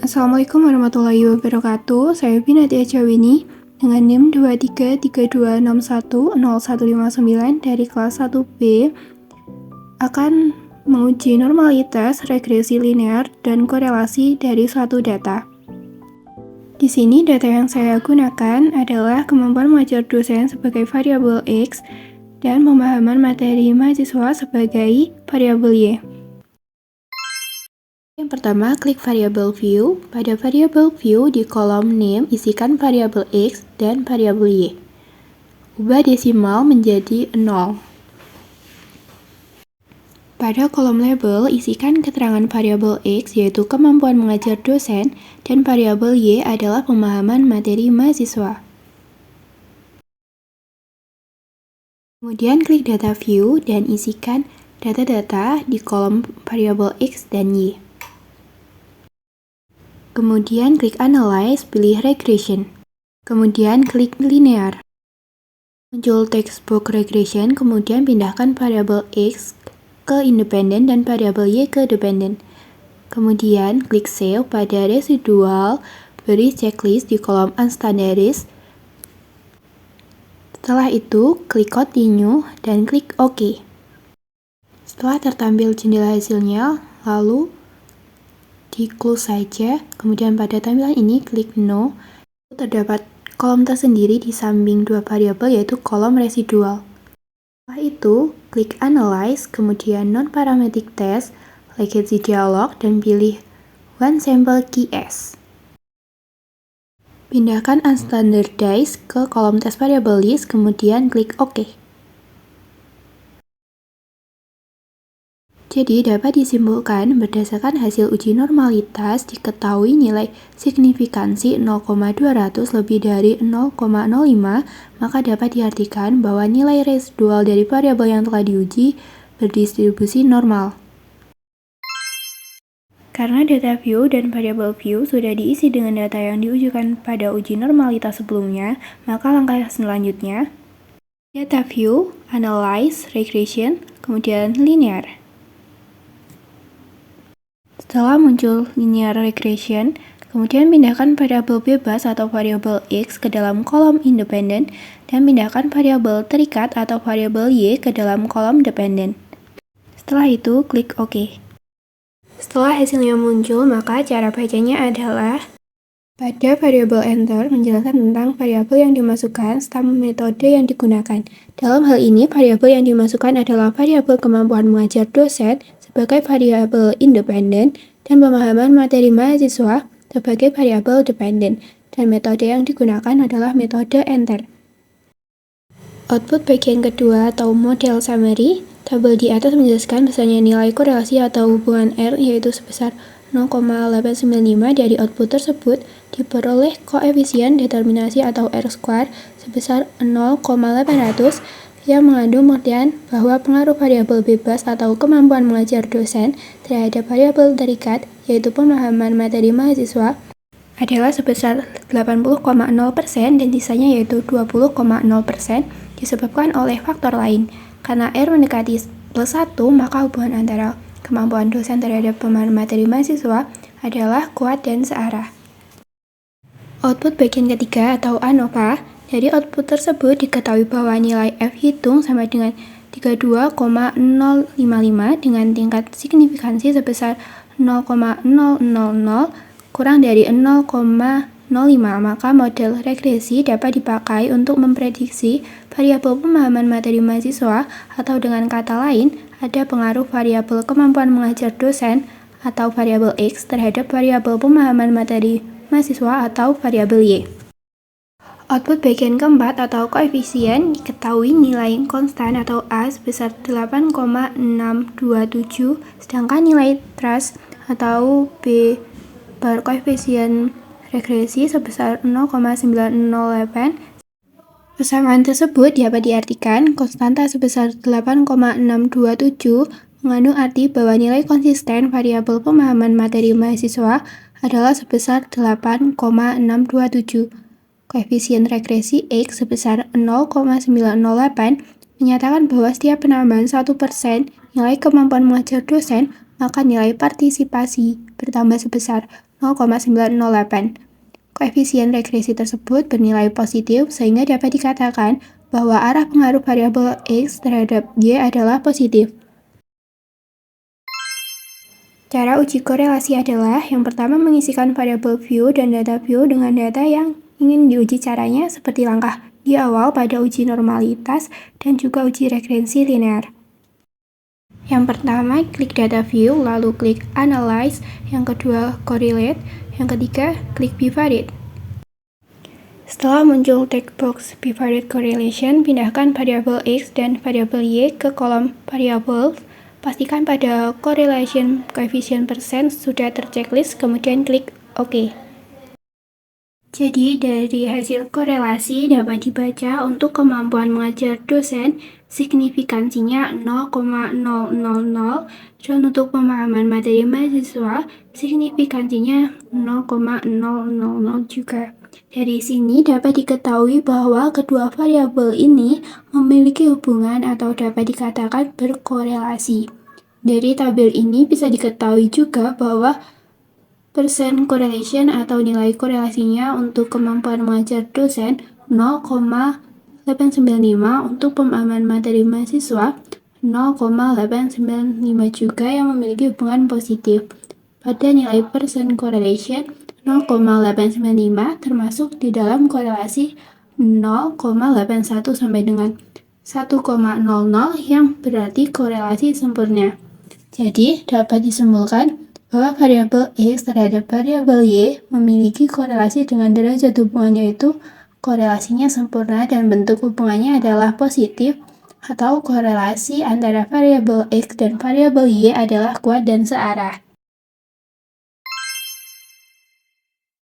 Assalamualaikum warahmatullahi wabarakatuh. Saya Binatia Jawini dengan NIM 2332610159 dari kelas 1B akan menguji normalitas, regresi linear, dan korelasi dari suatu data. Di sini data yang saya gunakan adalah kemampuan mengajar dosen sebagai variabel X dan pemahaman materi mahasiswa sebagai variabel Y. Yang pertama, klik variabel view. Pada variabel view di kolom name isikan variabel X dan variabel Y. Ubah desimal menjadi 0. Pada kolom label isikan keterangan variabel X yaitu kemampuan mengajar dosen dan variabel Y adalah pemahaman materi mahasiswa. Kemudian klik data view dan isikan data-data di kolom variabel X dan Y. Kemudian klik Analyze, pilih Regression. Kemudian klik Linear. Muncul textbox Regression, kemudian pindahkan variabel X ke independen dan variabel Y ke dependen. Kemudian klik Save pada Residual, beri checklist di kolom Unstandardized. Setelah itu, klik Continue dan klik OK. Setelah tertampil jendela hasilnya, lalu di-close saja, kemudian pada tampilan ini klik No. Terdapat kolom tersendiri di samping dua variabel yaitu kolom residual. Setelah itu, klik Analyze, kemudian Non-Parametric Test, legacy dialog, dan pilih One Sample Key As. Pindahkan Unstandardized ke kolom tes variabel list, kemudian klik OK. Jadi dapat disimpulkan berdasarkan hasil uji normalitas diketahui nilai signifikansi 0,200 lebih dari 0,05, maka dapat diartikan bahwa nilai residual dari variabel yang telah diuji berdistribusi normal. Karena data view dan variabel view sudah diisi dengan data yang diujikan pada uji normalitas sebelumnya, maka langkah selanjutnya data view, analyze, regression, kemudian linear. Setelah muncul linear regression, kemudian pindahkan variabel bebas atau variabel X ke dalam kolom independen dan pindahkan variabel terikat atau variabel Y ke dalam kolom dependen. Setelah itu, klik OK. Setelah hasilnya muncul, maka cara bacanya adalah pada variabel enter menjelaskan tentang variabel yang dimasukkan serta metode yang digunakan. Dalam hal ini, variabel yang dimasukkan adalah variabel kemampuan mengajar dosen sebagai variabel independen dan pemahaman materi mahasiswa sebagai variabel dependen, dan metode yang digunakan adalah metode enter. Output bagian kedua atau model summary, tabel di atas menjelaskan bahwasanya nilai korelasi atau hubungan R yaitu sebesar 0,895 dari output tersebut diperoleh koefisien determinasi atau R² sebesar 0,800 yang mengandung pengertian bahwa pengaruh variabel bebas atau kemampuan mengajar dosen terhadap variabel terikat yaitu pemahaman materi mahasiswa adalah sebesar 80,0% dan sisanya yaitu 20,0% disebabkan oleh faktor lain. Karena R mendekati +1, maka hubungan antara kemampuan dosen terhadap pemahaman materi mahasiswa adalah kuat dan searah. Output bagian ketiga atau ANOVA, dari output tersebut diketahui bahwa nilai F hitung sama dengan 32,055 dengan tingkat signifikansi sebesar 0,000 kurang dari 0,05, maka model regresi dapat dipakai untuk memprediksi variabel pemahaman materi mahasiswa atau dengan kata lain, ada pengaruh variabel kemampuan mengajar dosen atau variabel X terhadap variabel pemahaman materi mahasiswa atau variabel Y. Output bagian keempat atau koefisien diketahui nilai konstan atau A sebesar 8,627, sedangkan nilai trust atau B bar koefisien regresi sebesar 0,908. Persamaan tersebut dapat diartikan konstanta sebesar 8,627 mengandung arti bahwa nilai konsisten variabel pemahaman materi mahasiswa adalah sebesar 8,627. Koefisien regresi X sebesar 0,908 menyatakan bahwa setiap penambahan 1% nilai kemampuan mengajar dosen, maka nilai partisipasi bertambah sebesar 0,908. Koefisien regresi tersebut bernilai positif sehingga dapat dikatakan bahwa arah pengaruh variabel X terhadap Y adalah positif. Cara uji korelasi adalah yang pertama mengisikan variabel view dan data view dengan data yang ingin diuji. Caranya seperti langkah di awal pada uji normalitas dan juga uji regresi linear. Yang pertama, klik data view, lalu klik analyze, yang kedua correlate, yang ketiga klik bivariate. Setelah muncul text box bivariate correlation, pindahkan variabel X dan variabel Y ke kolom variabel. Pastikan pada correlation coefficient percent sudah terchecklist, kemudian klik OK. Jadi, dari hasil korelasi dapat dibaca untuk kemampuan mengajar dosen, signifikansinya 0,000, dan untuk pemahaman materi mahasiswa, signifikansinya 0,000 juga. Dari sini dapat diketahui bahwa kedua variabel ini memiliki hubungan atau dapat dikatakan berkorelasi. Dari tabel ini bisa diketahui juga bahwa persen correlation atau nilai korelasinya untuk kemampuan mengajar dosen 0,895, untuk pemahaman materi mahasiswa 0,895 juga yang memiliki hubungan positif. Pada nilai persen correlation 0,895 termasuk di dalam korelasi 0,81 sampai dengan 1,00 yang berarti korelasi sempurna. Jadi dapat disimpulkan bahwa variabel X terhadap variabel Y memiliki korelasi dengan derajat hubungan, yaitu korelasinya sempurna dan bentuk hubungannya adalah positif, atau korelasi antara variabel X dan variabel Y adalah kuat dan searah.